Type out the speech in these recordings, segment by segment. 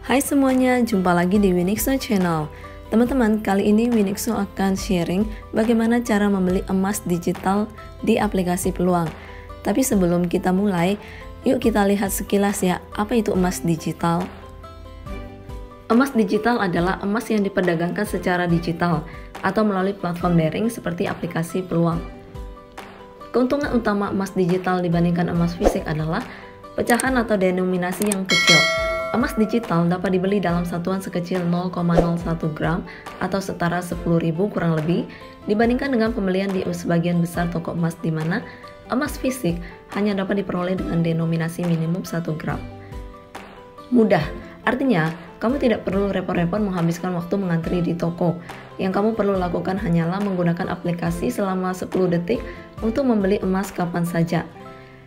Hai semuanya, jumpa lagi di Winixo Channel. Teman-teman, kali ini Winixo akan sharing bagaimana cara membeli emas digital di aplikasi Peluang. Tapi sebelum kita mulai, yuk kita lihat sekilas ya, apa itu emas digital. Emas digital adalah emas yang diperdagangkan secara digital atau melalui platform daring seperti aplikasi Peluang. Keuntungan utama emas digital dibandingkan emas fisik adalah pecahan atau denominasi yang kecil. Emas digital dapat dibeli dalam satuan sekecil 0,01 gram atau setara 10.000 kurang lebih dibandingkan dengan pembelian di sebagian besar toko emas di mana emas fisik hanya dapat diperoleh dengan denominasi minimum 1 gram. Mudah, artinya kamu tidak perlu repot-repot menghabiskan waktu mengantri di toko. Yang kamu perlu lakukan hanyalah menggunakan aplikasi selama 10 detik untuk membeli emas kapan saja.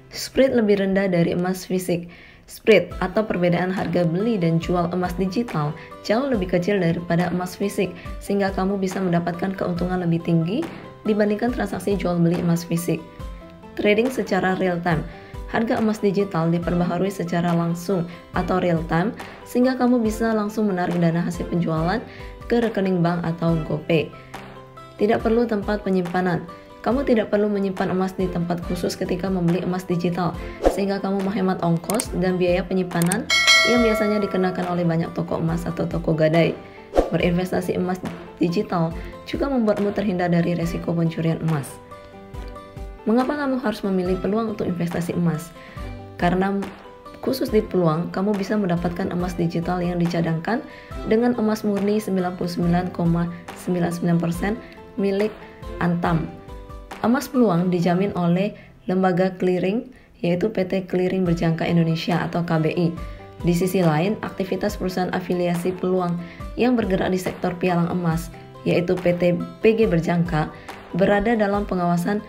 Spread lebih rendah dari emas fisik. Spread atau perbedaan harga beli dan jual emas digital jauh lebih kecil daripada emas fisik, sehingga kamu bisa mendapatkan keuntungan lebih tinggi dibandingkan transaksi jual beli emas fisik. Trading secara real time. Harga emas digital diperbaharui secara langsung atau real time, sehingga kamu bisa langsung menarik dana hasil penjualan ke rekening bank atau GoPay. Tidak perlu tempat penyimpanan. Kamu tidak perlu menyimpan emas di tempat khusus ketika membeli emas digital, sehingga kamu menghemat ongkos dan biaya penyimpanan yang biasanya dikenakan oleh banyak toko emas atau toko gadai. Berinvestasi emas digital juga membuatmu terhindar dari resiko pencurian emas. Mengapa kamu harus memilih Peluang untuk investasi emas? Karena khusus di Peluang, kamu bisa mendapatkan emas digital yang dicadangkan dengan emas murni 99,99% milik Antam. Emas Peluang dijamin oleh lembaga clearing, yaitu PT Clearing Berjangka Indonesia atau KBI. Di sisi lain, aktivitas perusahaan afiliasi Peluang yang bergerak di sektor pialang emas, yaitu PT PG Berjangka, berada dalam pengawasan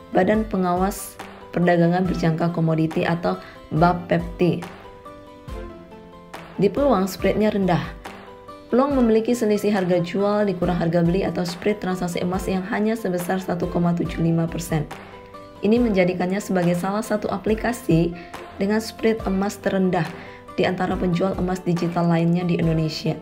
Badan Pengawas Perdagangan Berjangka Komoditi atau BAPEPT. Di Peluang, spreadnya rendah. Peluang memiliki selisih harga jual dikurang harga beli atau spread transaksi emas yang hanya sebesar 1,75%. Ini menjadikannya sebagai salah satu aplikasi dengan spread emas terendah di antara penjual emas digital lainnya di Indonesia.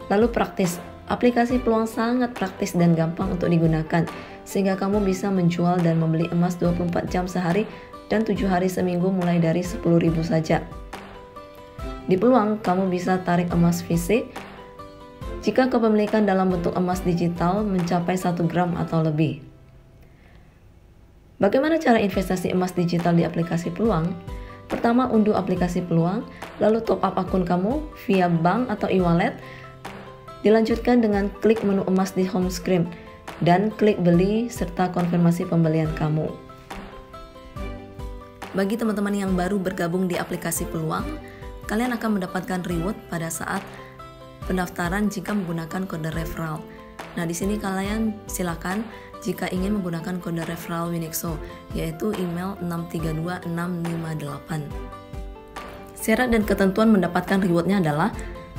Lalu praktis, aplikasi Peluang sangat praktis dan gampang untuk digunakan, sehingga kamu bisa menjual dan membeli emas 24 jam sehari dan 7 hari seminggu mulai dari 10.000 saja. Di Peluang, kamu bisa tarik emas fisik jika kepemilikan dalam bentuk emas digital mencapai 1 gram atau lebih. Bagaimana cara investasi emas digital di aplikasi Peluang? Pertama, unduh aplikasi Peluang, lalu top up akun kamu via bank atau e-wallet. Dilanjutkan dengan klik menu emas di home screen dan klik beli serta konfirmasi pembelian kamu. Bagi teman-teman yang baru bergabung di aplikasi Peluang, kalian akan mendapatkan reward pada saat pendaftaran jika menggunakan kode referral. Nah, di sini kalian silakan jika ingin menggunakan kode referral Winixo, yaitu email 632658. Syarat dan ketentuan mendapatkan rewardnya adalah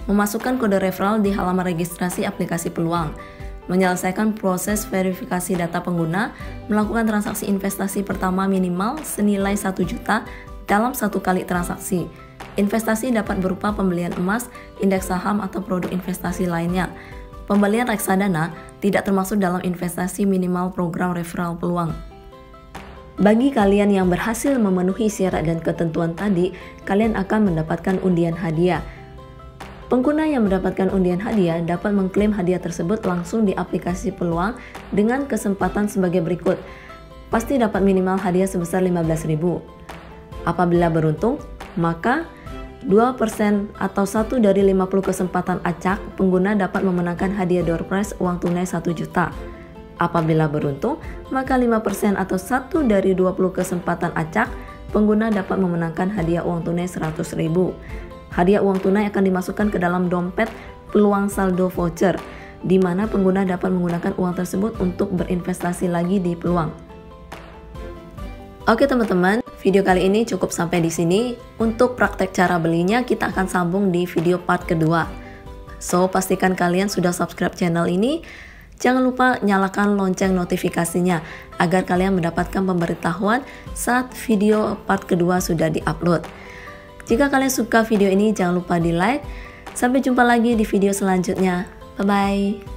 memasukkan kode referral di halaman registrasi aplikasi Peluang, menyelesaikan proses verifikasi data pengguna, melakukan transaksi investasi pertama minimal senilai 1 juta dalam 1 kali transaksi. Investasi dapat berupa pembelian emas, indeks saham, atau produk investasi lainnya. Pembelian reksadana tidak termasuk dalam investasi minimal program referral Peluang. Bagi kalian yang berhasil memenuhi syarat dan ketentuan tadi, kalian akan mendapatkan undian hadiah. Pengguna yang mendapatkan undian hadiah dapat mengklaim hadiah tersebut langsung di aplikasi Peluang dengan kesempatan sebagai berikut. Pasti dapat minimal hadiah sebesar 15.000. Apabila beruntung, maka 2% atau 1 dari 50 kesempatan acak, pengguna dapat memenangkan hadiah door prize uang tunai 1 juta. Apabila beruntung, maka 5% atau 1 dari 20 kesempatan acak, pengguna dapat memenangkan hadiah uang tunai 100.000. Hadiah uang tunai akan dimasukkan ke dalam dompet Peluang saldo voucher, di mana pengguna dapat menggunakan uang tersebut untuk berinvestasi lagi di Peluang. Oke teman-teman, video kali ini cukup sampai di sini. Untuk praktek cara belinya kita akan sambung di video part kedua. So, pastikan kalian sudah subscribe channel ini. Jangan lupa nyalakan lonceng notifikasinya agar kalian mendapatkan pemberitahuan saat video part kedua sudah diupload. Jika kalian suka video ini, jangan lupa di like. Sampai jumpa lagi di video selanjutnya. Bye-bye.